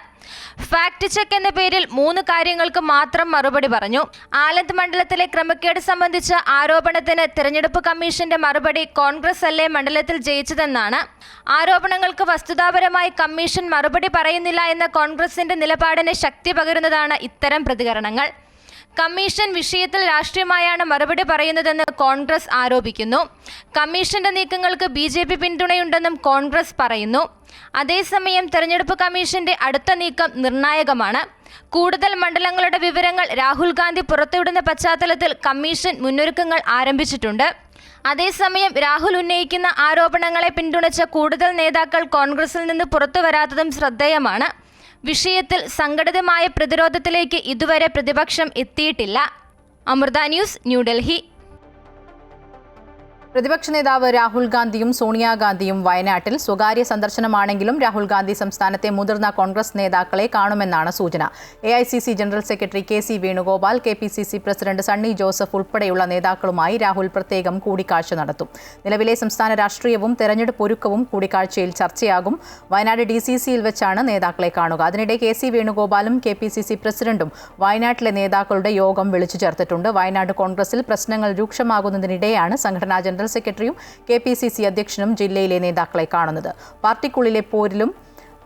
ഫാക്ട് ചെക്ക് എന്ന പേരിൽ 3 കാര്യങ്ങൾക്ക് മാത്രം മറുപടി പറഞ്ഞു. ആലന്ദ് മണ്ഡലത്തിലെ ക്രമക്കേട് സംബന്ധിച്ച ആരോപണത്തിന് തെരഞ്ഞെടുപ്പ് കമ്മീഷന്റെ മറുപടി കോൺഗ്രസ് അല്ലേ മണ്ഡലത്തിൽ ജയിച്ചതെന്നാണ്. ആരോപണങ്ങൾക്ക് വസ്തുതാപരമായി കമ്മീഷൻ മറുപടി പറയുന്നില്ല എന്ന കോൺഗ്രസിന്റെ നിലപാടിന് ശക്തി പകരുന്നതാണ് ഇത്തരം പ്രതികരണങ്ങൾ. കമ്മീഷൻ വിഷയത്തിൽ രാഷ്ട്രീയമായാണ് മറുപടി പറയുന്നതെന്ന് കോൺഗ്രസ് ആരോപിക്കുന്നു. കമ്മീഷന്റെ നീക്കങ്ങൾക്ക് BJP പിന്തുണയുണ്ടെന്നും കോൺഗ്രസ് പറയുന്നു. അതേസമയം തെരഞ്ഞെടുപ്പ് കമ്മീഷന്റെ അടുത്ത നീക്കം നിർണായകമാണ്. കൂടുതൽ മണ്ഡലങ്ങളുടെ വിവരങ്ങൾ രാഹുൽ ഗാന്ധി പുറത്തുവിടുന്ന പശ്ചാത്തലത്തിൽ കമ്മീഷൻ മുന്നൊരുക്കങ്ങൾ ആരംഭിച്ചിട്ടുണ്ട്. അതേസമയം രാഹുൽ ഉന്നയിക്കുന്ന ആരോപണങ്ങളെ പിന്തുണച്ച കൂടുതൽ നേതാക്കൾ കോൺഗ്രസിൽ നിന്ന് പുറത്തുവരാത്തതും ശ്രദ്ധേയമാണ്. വിഷയത്തിൽ സംഘടിതമായ പ്രതിരോധത്തിലേക്ക് ഇതുവരെ പ്രതിപക്ഷം എത്തിയിട്ടില്ല. അമൃത ന്യൂസ്, ന്യൂഡൽഹി. പ്രതിപക്ഷ നേതാവ് രാഹുൽ ഗാന്ധിയും സോണിയാഗാന്ധിയും വയനാട്ടിൽ. സ്വകാര്യ സന്ദർശനമാണെങ്കിലും രാഹുൽ ഗാന്ധി സംസ്ഥാനത്തെ മുതിർന്ന കോൺഗ്രസ് നേതാക്കളെ കാണുമെന്നാണ് സൂചന. AICC general secretary KC Venugopal, KPCC president Sunny Joseph ഉൾപ്പെടെയുള്ള നേതാക്കളുമായി രാഹുൽ പ്രത്യേകം കൂടിക്കാഴ്ച നടത്തും. നിലവിലെ സംസ്ഥാന രാഷ്ട്രീയവും തെരഞ്ഞെടുപ്പ് ഒരുക്കവും കൂടിക്കാഴ്ചയിൽ ചർച്ചയാകും. വയനാട് DCCയിൽ വെച്ചാണ് നേതാക്കളെ കാണുക. അതിനിടെ KC വേണുഗോപാലും KPCC പ്രസിഡന്റും വയനാട്ടിലെ നേതാക്കളുടെ യോഗം വിളിച്ചു ചേർത്തിട്ടുണ്ട്. വയനാട് കോൺഗ്രസിൽ പ്രശ്നങ്ങൾ രൂക്ഷമാകുന്നതിനിടെയാണ് സംഘടനാ ജനറൽ സെക്രട്ടറിയും KPCC അധ്യക്ഷനും ജില്ലയിലെ നേതാക്കളെ കാണുന്നത്. പാർട്ടിക്കുള്ളിലെ പോരിലും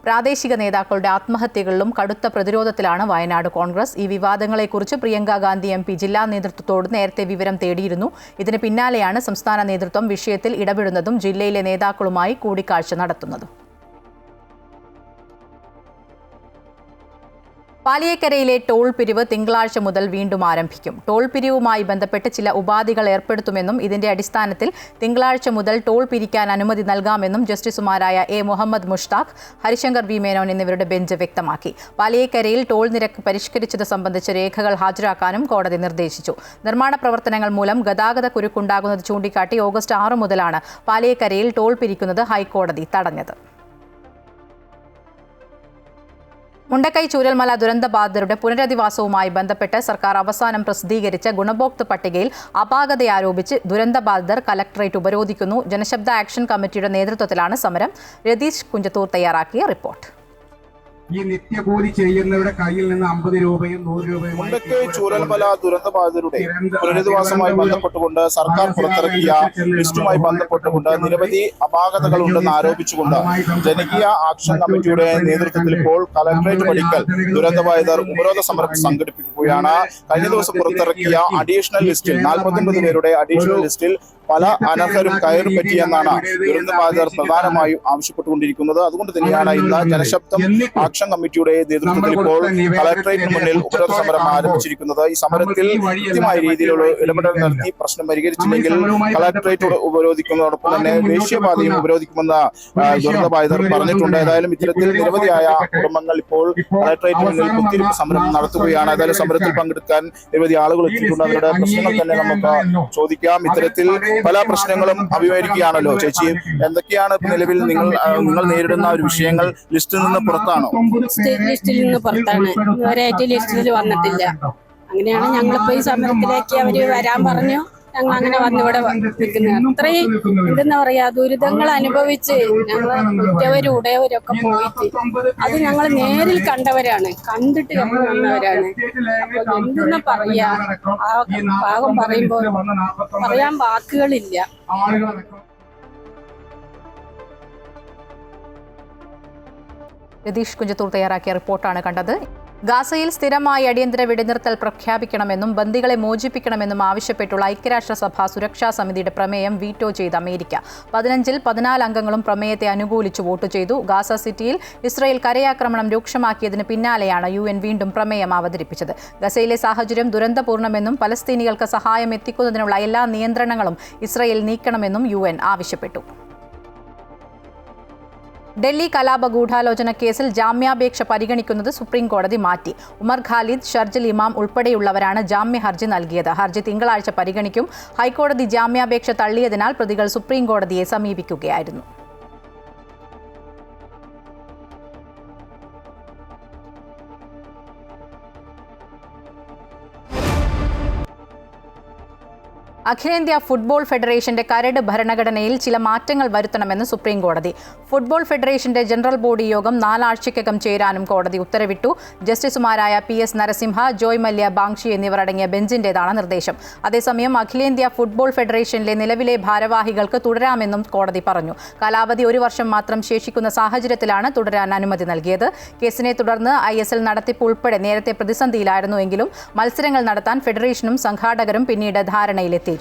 പ്രാദേശിക നേതാക്കളുടെ ആത്മഹത്യകളിലും കടുത്ത പ്രതിരോധത്തിലാണ് വയനാട് കോൺഗ്രസ്. ഈ വിവാദങ്ങളെക്കുറിച്ച് പ്രിയങ്ക ഗാന്ധി MP ജില്ലാ നേതൃത്വത്തോട് നേരത്തെ വിവരം തേടിയിരുന്നു. ഇതിന് പിന്നാലെയാണ് സംസ്ഥാന നേതൃത്വം വിഷയത്തിൽ ഇടപെടുന്നതും ജില്ലയിലെ നേതാക്കളുമായി കൂടിക്കാഴ്ച നടത്തുന്നതും. പാലിയേക്കരയിലെ ടോൾ പിരിവ് തിങ്കളാഴ്ച മുതൽ വീണ്ടും ആരംഭിക്കും. ടോൾ പിരിവുമായി ബന്ധപ്പെട്ട് ചില ഉപാധികൾ ഏർപ്പെടുത്തുമെന്നും ഇതിന്റെ അടിസ്ഥാനത്തിൽ തിങ്കളാഴ്ച മുതൽ ടോൾ പിരിക്കാൻ അനുമതി നൽകാമെന്നും ജസ്റ്റിസുമാരായ A. മുഹമ്മദ് മുഷ്താഖ്, ഹരിശങ്കർ V. മേനോൻ എന്നിവരുടെ ബെഞ്ച് വ്യക്തമാക്കി. പാലിയേക്കരയിൽ ടോൾ നിരക്ക് പരിഷ്കരിച്ചത് സംബന്ധിച്ച് രേഖകൾ ഹാജരാക്കാനും കോടതി നിർദ്ദേശിച്ചു. നിർമ്മാണ പ്രവർത്തനങ്ങൾ മൂലം ഗതാഗത കുരുക്കുണ്ടാകുന്നത് ചൂണ്ടിക്കാട്ടി ഓഗസ്റ്റ് 6 മുതലാണ് പാലിയേക്കരയിൽ ടോൾ പിരിക്കുന്നത് ഹൈക്കോടതി തടഞ്ഞത്. മുണ്ടക്കൈ ചൂരൽമല ദുരന്തബാധിതരുടെ പുനരധിവാസവുമായി ബന്ധപ്പെട്ട് സർക്കാർ അവസാനം പ്രസിദ്ധീകരിച്ച ഗുണഭോക്തൃ പട്ടികയിൽ അപാകതയാരോപിച്ച് ദുരന്തബാധിതർ കലക്ടറേറ്റ് ഉപരോധിക്കുന്നു. ജനശബ്ദ ആക്ഷൻ കമ്മിറ്റിയുടെ നേതൃത്വത്തിലാണ് സമരം. രതീഷ് കുഞ്ചത്തൂർ തയ്യാറാക്കിയ റിപ്പോർട്ട്. ഈ നിത്യകൂലി ചെയ്യുന്നവരുടെ കയ്യിൽ നിന്ന് 50 രൂപയും 100 രൂപയും മുണ്ടക്കൈ ചൂരൽമല ദുരന്തബാധിതരുടെ പുനരധിവാസവുമായി ബന്ധപ്പെട്ടുകൊണ്ട് സർക്കാർ പുറത്തിറക്കിയ ലിസ്റ്റുമായി ബന്ധപ്പെട്ടുകൊണ്ട് നിരവധി അപാകതകളുണ്ടെന്ന് ആരോപിച്ചുകൊണ്ട് ജനകീയ ആക്ഷൻ കമ്മിറ്റിയുടെ നേതൃത്വത്തിൽ ഇപ്പോൾ കലക്ടറേറ്റ് പടിക്കൽ ദുരന്തബാധിതർ ഉപരോധ സമരം സംഘടിപ്പിക്കുകയാണ്. കഴിഞ്ഞ ദിവസം പുറത്തിറക്കിയ അഡീഷണൽ ലിസ്റ്റിൽ 49 പേരുടെ അഡീഷണൽ ലിസ്റ്റിൽ പല അനർഹരും കയറി പറ്റിയെന്നാണ് ദുരന്തബാധിതർ പ്രധാനമായും ആവശ്യപ്പെട്ടുകൊണ്ടിരിക്കുന്നത്. അതുകൊണ്ട് തന്നെയാണ് ഇന്ന് ജനശബ്ദം ആക്ഷൻ കമ്മിറ്റിയുടെ നേതൃത്വത്തിൽ ഇപ്പോൾ കളക്ടറേറ്റിന് മുന്നിൽ ഉപരോധ സമരം ആരംഭിച്ചിരിക്കുന്നത്. ഈ സമരത്തിൽ കൃത്യമായ രീതിയിലുള്ള ഇടപെടൽ നടത്തി പ്രശ്നം പരിഹരിച്ചില്ലെങ്കിൽ കളക്ടറേറ്റ് ഉപരോധിക്കുന്നതോടൊപ്പം തന്നെ ദേശീയപാതയും ഉപരോധിക്കുമെന്ന് ദുരന്തബാധിതർ പറഞ്ഞിട്ടുണ്ട്. ഏതായാലും ഇത്തരത്തിൽ നിരവധിയായ കുടുംബങ്ങൾ ഇപ്പോൾ കളക്ടറേറ്റിന് മുന്നിൽ കുത്തിരിപ്പ് സമരം നടത്തുകയാണ്. ഏതായാലും സമരത്തിൽ പങ്കെടുക്കാൻ നിരവധി ആളുകൾ എത്തിയിട്ടുണ്ട്. അവരുടെ പ്രശ്നങ്ങൾ തന്നെ നമുക്ക് ചോദിക്കാം. ഇത്തരത്തിൽ പല പ്രശ്നങ്ങളും അഭിമുഖീകരിക്കുകയാണല്ലോ. ചേച്ചി, എന്തൊക്കെയാണ് നിലവിൽ നിങ്ങൾ നേരിടുന്ന ഒരു വിഷയങ്ങൾ? ലിസ്റ്റിൽ നിന്ന് പുറത്താണോ? ലിസ്റ്റിൽ നിന്ന് പുറത്താണ്. ഇതുവരെയായിട്ട് ലിസ്റ്റിൽ വന്നിട്ടില്ല. അങ്ങനെയാണ് ഞങ്ങളിപ്പോ ഈ സമരത്തിലേക്ക് അവര് വരാൻ പറഞ്ഞു. ഞങ്ങൾ അങ്ങനെ വന്നിവിടെ നിൽക്കുന്നത്. അത്രയും എന്താ പറയാ, ദുരിതങ്ങൾ അനുഭവിച്ച് ഞങ്ങൾ ഉറ്റവരും ഉടയവരൊക്കെ പോയിട്ട് അത് ഞങ്ങൾ നേരിൽ കണ്ടവരാണ്, കണ്ടിട്ട് ഞങ്ങൾ വന്നവരാണ്. അപ്പൊ എന്തെന്ന് പറയാ, ആ ഭാഗം പറയുമ്പോൾ പറയാൻ വാക്കുകളില്ല. രതീഷ് കുഞ്ചത്തൂർ തയ്യാറാക്കിയ റിപ്പോർട്ടാണ് കണ്ടത്. ഗാസയിൽ സ്ഥിരമായി അടിയന്തര വെടിനിർത്തൽ പ്രഖ്യാപിക്കണമെന്നും ബന്ദികളെ മോചിപ്പിക്കണമെന്നും ആവശ്യപ്പെട്ടുള്ള ഐക്യരാഷ്ട്രസഭ സുരക്ഷാ സമിതിയുടെ പ്രമേയം വീറ്റോ ചെയ്ത് അമേരിക്ക. 15-ൽ 14 അംഗങ്ങളും പ്രമേയത്തെ അനുകൂലിച്ച് വോട്ട് ചെയ്തു. ഗാസ സിറ്റിയിൽ ഇസ്രായേൽ കരയാക്രമണം രൂക്ഷമാക്കിയതിന് പിന്നാലെയാണ് UN വീണ്ടും പ്രമേയം അവതരിപ്പിച്ചത്. ഗസയിലെ സാഹചര്യം ദുരന്തപൂർണ്ണമെന്നും പലസ്തീനികൾക്ക് സഹായം എത്തിക്കുന്നതിനുള്ള എല്ലാ നിയന്ത്രണങ്ങളും ഇസ്രായേൽ നീക്കണമെന്നും UN ആവശ്യപ്പെട്ടു. ഡൽഹി കലാപ ഗൂഢാലോചന കേസിൽ ജാമ്യാപേക്ഷ പരിഗണിക്കുന്നത് സുപ്രീം കോടതി മാറ്റി. ഉമർ ഖാലിദ്, ഷർജിൽ ഇമാം ഉൾപ്പെടെയുള്ളവരാണ് ജാമ്യ ഹർജി നൽകിയത്. ഹർജി തിങ്കളാഴ്ച പരിഗണിക്കും. ഹൈക്കോടതി ജാമ്യാപേക്ഷ തള്ളിയതിനാൽ പ്രതികൾ സുപ്രീം കോടതിയെ സമീപിക്കുകയായിരുന്നു. അഖിലേന്ത്യാ ഫുട്ബോൾ ഫെഡറേഷന്റെ കരട് ഭരണഘടനയിൽ ചില മാറ്റങ്ങൾ വരുത്തണമെന്ന് സുപ്രീം കോടതി. ഫുട്ബോൾ ഫെഡറേഷന്റെ ജനറൽ ബോഡി യോഗം 4 ആഴ്ചയ്ക്കകം ചേരാനും കോടതി ഉത്തരവിട്ടു. ജസ്റ്റിസുമാരായ PS നരസിംഹ, ജോയ് മല്യ ബാങ്ഷി എന്നിവർ അടങ്ങിയ ബെഞ്ചിന്റേതാണ് നിർദ്ദേശം. അതേസമയം അഖിലേന്ത്യാ ഫുട്ബോൾ ഫെഡറേഷനിലെ നിലവിലെ ഭാരവാഹികൾക്ക് തുടരാമെന്നും കോടതി പറഞ്ഞു. കാലാവധി 1 വർഷം മാത്രം ശേഷിക്കുന്ന സാഹചര്യത്തിലാണ് തുടരാൻ അനുമതി നൽകിയത്. കേസിനെ തുടർന്ന് ISL നടത്തിപ്പ് ഉൾപ്പെടെ നേരത്തെ പ്രതിസന്ധിയിലായിരുന്നുവെങ്കിലും മത്സരങ്ങൾ നടത്താൻ ഫെഡറേഷനും സംഘാടകരും പിന്നീട് ധാരണയിലെത്തി.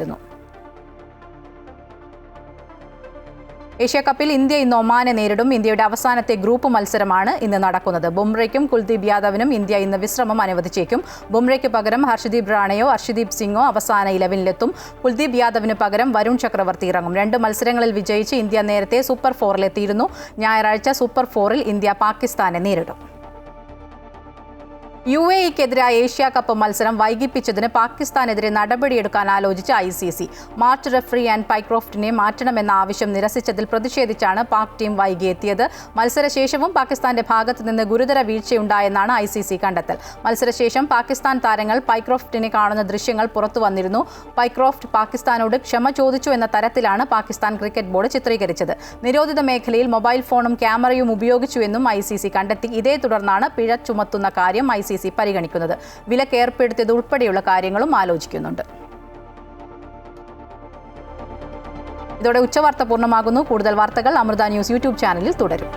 ഏഷ്യാകപ്പിൽ ഇന്ത്യ ഇന്ന് ഒമാനെ നേരിടും. ഇന്ത്യയുടെ അവസാനത്തെ ഗ്രൂപ്പ് മത്സരമാണ് ഇന്ന് നടക്കുന്നത്. ബുംറയ്ക്കും കുൽദീപ് യാദവിനും ഇന്ത്യ ഇന്ന് വിശ്രമം അനുവദിച്ചേക്കും. ബുംറയ്ക്ക് പകരം ഹർഷദീപ് റാണയോ അർഷദീപ് സിംഗോ അവസാന 11-ലെത്തും. കുൽദീപ് യാദവിന് പകരം വരുൺ ചക്രവർത്തി ഇറങ്ങും. 2 മത്സരങ്ങളിൽ വിജയിച്ച് ഇന്ത്യ നേരത്തെ സൂപ്പർ 4-ലെത്തിയിരുന്നു. ഞായറാഴ്ച സൂപ്പർ 4-ൽ ഇന്ത്യ പാകിസ്ഥാനെ നേരിടും. UAE-ക്കെതിരായ ഏഷ്യാകപ്പ് മത്സരം വൈകിപ്പിച്ചതിന് പാകിസ്ഥാനെതിരെ നടപടിയെടുക്കാൻ ആലോചിച്ച ICC. മാർച്ച് റെഫറി ആൻഡ് പൈക്രോഫ്റ്റിനെ മാറ്റണമെന്ന ആവശ്യം നിരസിച്ചതിൽ പ്രതിഷേധിച്ചാണ് പാക് ടീം വൈകിയെത്തിയത്. മത്സരശേഷവും പാകിസ്ഥാന്റെ ഭാഗത്തു നിന്ന് ഗുരുതര വീഴ്ചയുണ്ടായെന്നാണ് ICC കണ്ടെത്തൽ. മത്സരശേഷം പാകിസ്ഥാൻ താരങ്ങൾ പൈക്രോഫ്റ്റിനെ കാണുന്ന ദൃശ്യങ്ങൾ പുറത്തു വന്നിരുന്നു. പൈക്രോഫ്റ്റ് പാകിസ്ഥാനോട് ക്ഷമ ചോദിച്ചു എന്ന തരത്തിലാണ് പാകിസ്ഥാൻ ക്രിക്കറ്റ് ബോർഡ് ചിത്രീകരിച്ചത്. നിരോധിത മേഖലയിൽ മൊബൈൽ ഫോണും ക്യാമറയും ഉപയോഗിച്ചുവെന്നും ICC കണ്ടെത്തി. ഇതേ തുടർന്നാണ് പിഴ ചുമത്തുന്ന കാര്യം ICC പരിഗണിക്കുന്നത്. വിലക്ക് ഏർപ്പെടുത്തിയത് ഉൾപ്പെടെയുള്ള കാര്യങ്ങളും ആലോചിക്കുന്നുണ്ട്. ഇതോടെ ഉച്ചവാർത്ത പൂർണ്ണമാകുന്നു. കൂടുതൽ വാർത്തകൾ അമൃത ന്യൂസ് യൂട്യൂബ് ചാനലിൽ തുടരും.